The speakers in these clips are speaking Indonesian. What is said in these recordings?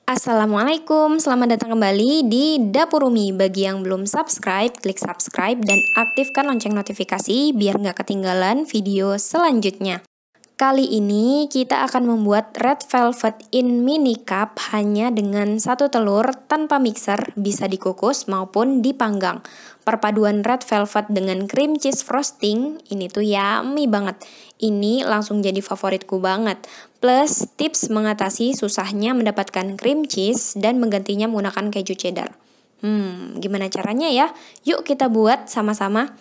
Assalamualaikum, selamat datang kembali di Dapur Umi. Bagi yang belum subscribe, klik subscribe dan aktifkan lonceng notifikasi biar nggak ketinggalan video selanjutnya. Kali ini kita akan membuat red velvet in mini cup hanya dengan 1 telur tanpa mixer, bisa dikukus maupun dipanggang. Perpaduan red velvet dengan cream cheese frosting, ini tuh yummy banget. Ini langsung jadi favoritku banget. Plus tips mengatasi susahnya mendapatkan cream cheese dan menggantinya menggunakan keju cheddar. Gimana caranya ya? Yuk kita buat sama-sama.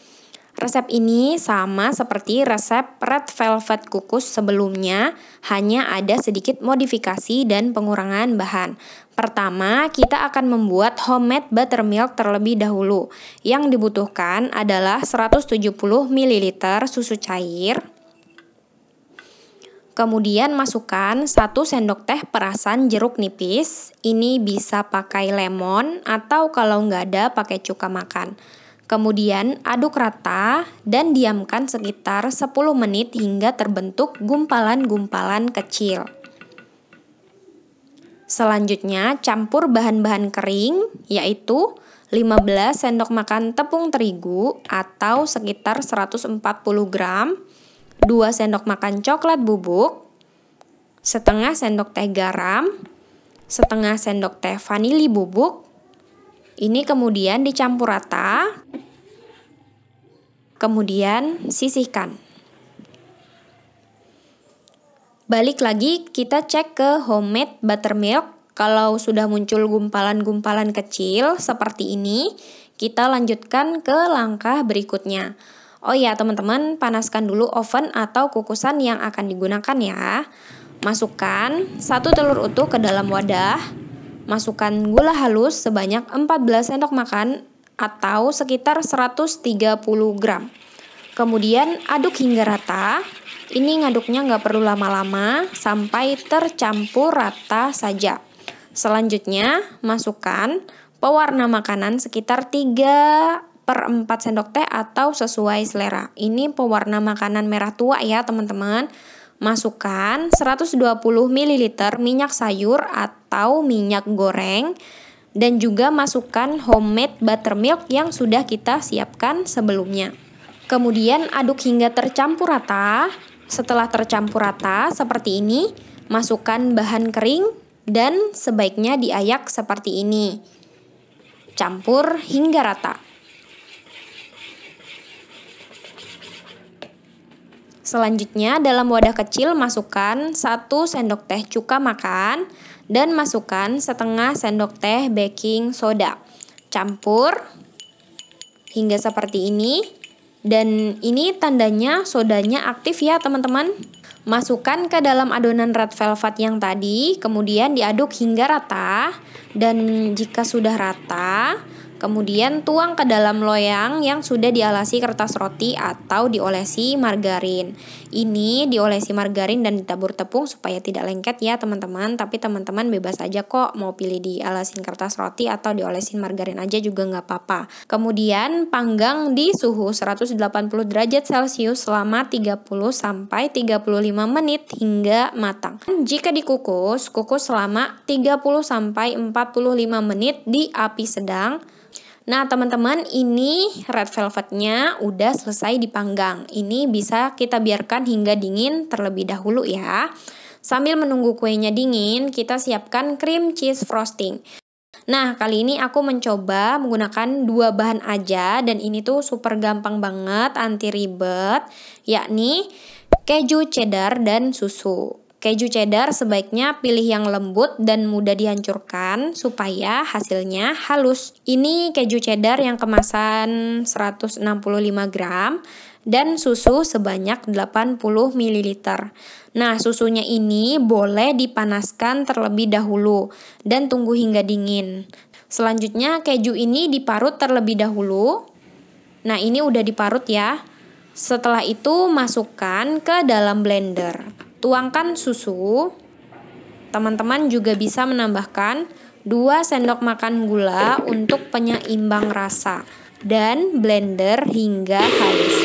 Resep ini sama seperti resep red velvet kukus sebelumnya, hanya ada sedikit modifikasi dan pengurangan bahan. Pertama, kita akan membuat homemade buttermilk terlebih dahulu. Yang dibutuhkan adalah 170 ml susu cair. Kemudian masukkan 1 sendok teh perasan jeruk nipis. Ini bisa pakai lemon atau kalau nggak ada pakai cuka makan. Kemudian aduk rata dan diamkan sekitar 10 menit hingga terbentuk gumpalan-gumpalan kecil. Selanjutnya campur bahan-bahan kering yaitu 15 sendok makan tepung terigu atau sekitar 140 gram, 2 sendok makan coklat bubuk, setengah sendok teh garam, setengah sendok teh vanili bubuk. Ini kemudian dicampur rata, kemudian sisihkan. Balik lagi kita cek ke homemade buttermilk. Kalau sudah muncul gumpalan-gumpalan kecil seperti ini, kita lanjutkan ke langkah berikutnya. Oh ya teman-teman, panaskan dulu oven atau kukusan yang akan digunakan ya. Masukkan 1 telur utuh ke dalam wadah. Masukkan gula halus sebanyak 14 sendok makan atau sekitar 130 gram. Kemudian aduk hingga rata. Ini ngaduknya nggak perlu lama-lama sampai tercampur rata saja. Selanjutnya masukkan pewarna makanan sekitar 3/4 sendok teh atau sesuai selera. Ini pewarna makanan merah tua ya teman-teman. Masukkan 120 ml minyak sayur atau minyak goreng dan juga masukkan homemade buttermilk yang sudah kita siapkan sebelumnya. Kemudian aduk hingga tercampur rata. Setelah tercampur rata seperti ini, masukkan bahan kering dan sebaiknya diayak seperti ini. Campur hingga rata. Selanjutnya dalam wadah kecil masukkan 1 sendok teh cuka makan dan masukkan setengah sendok teh baking soda. Campur hingga seperti ini. Dan ini tandanya sodanya aktif ya teman-teman. Masukkan ke dalam adonan red velvet yang tadi, kemudian diaduk hingga rata. Dan jika sudah rata, kemudian tuang ke dalam loyang yang sudah dialasi kertas roti atau diolesi margarin. Ini diolesi margarin dan ditabur tepung supaya tidak lengket ya teman-teman. Tapi teman-teman bebas aja kok mau pilih dialasin kertas roti atau diolesin margarin aja juga nggak apa-apa. Kemudian panggang di suhu 180 derajat Celcius selama 30-35 menit hingga matang. Jika dikukus, kukus selama 30-45 menit di api sedang. Nah teman-teman, ini red velvetnya udah selesai dipanggang. Ini bisa kita biarkan hingga dingin terlebih dahulu ya. Sambil menunggu kuenya dingin, kita siapkan cream cheese frosting. Nah kali ini aku mencoba menggunakan 2 bahan aja dan ini tuh super gampang banget, anti ribet, yakni keju cheddar dan susu. Keju cheddar sebaiknya pilih yang lembut dan mudah dihancurkan supaya hasilnya halus. Ini keju cheddar yang kemasan 165 gram dan susu sebanyak 80 ml. Nah, susunya ini boleh dipanaskan terlebih dahulu dan tunggu hingga dingin. Selanjutnya keju ini diparut terlebih dahulu. Nah, ini udah diparut ya. Setelah itu masukkan ke dalam blender. Tuangkan susu. Teman-teman juga bisa menambahkan 2 sendok makan gula untuk penyeimbang rasa dan blender hingga halus.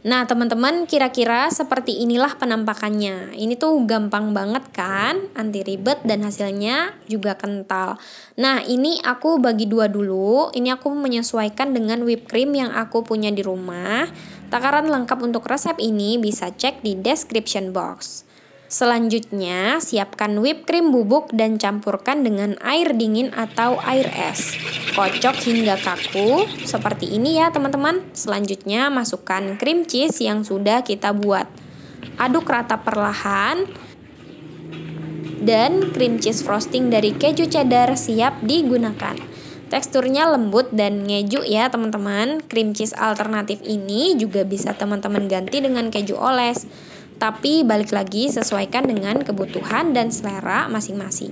Nah, teman-teman, kira-kira seperti inilah penampakannya. Ini tuh gampang banget kan, anti ribet dan hasilnya juga kental. Nah, ini aku bagi dua dulu. Ini aku menyesuaikan dengan whipped cream yang aku punya di rumah. Takaran lengkap untuk resep ini bisa cek di description box. Selanjutnya, siapkan whipped cream bubuk dan campurkan dengan air dingin atau air es. Kocok hingga kaku, seperti ini ya teman-teman. Selanjutnya, masukkan cream cheese yang sudah kita buat. Aduk rata perlahan, dan cream cheese frosting dari keju cheddar siap digunakan. Teksturnya lembut dan ngeju ya teman-teman. Cream cheese alternatif ini juga bisa teman-teman ganti dengan keju oles. Tapi balik lagi sesuaikan dengan kebutuhan dan selera masing-masing.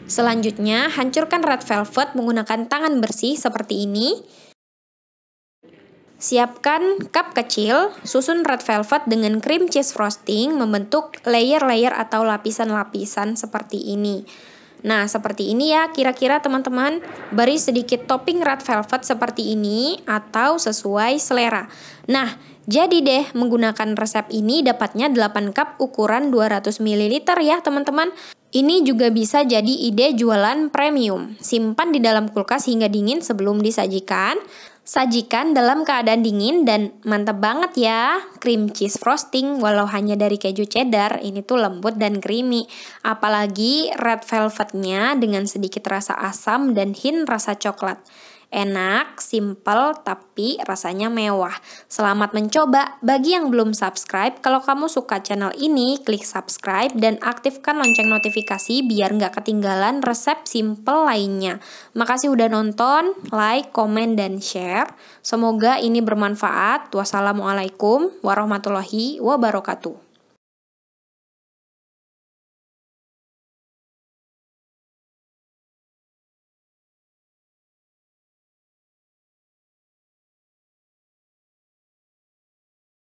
Selanjutnya, hancurkan red velvet menggunakan tangan bersih seperti ini. Siapkan cup kecil, susun red velvet dengan cream cheese frosting membentuk layer-layer atau lapisan-lapisan seperti ini. Nah, seperti ini ya kira-kira teman-teman. Beri sedikit topping red velvet seperti ini atau sesuai selera. Nah, jadi deh menggunakan resep ini dapatnya 8 cup ukuran 200 ml ya teman-teman. Ini juga bisa jadi ide jualan premium. Simpan di dalam kulkas hingga dingin sebelum disajikan. Sajikan dalam keadaan dingin dan mantap banget ya. Cream cheese frosting walau hanya dari keju cheddar ini tuh lembut dan creamy. Apalagi red velvetnya dengan sedikit rasa asam dan hint rasa coklat. Enak, simple, tapi rasanya mewah. Selamat mencoba. Bagi yang belum subscribe, kalau kamu suka channel ini, klik subscribe dan aktifkan lonceng notifikasi biar nggak ketinggalan resep simple lainnya. Makasih udah nonton, like, komen, dan share. Semoga ini bermanfaat. Wassalamualaikum warahmatullahi wabarakatuh.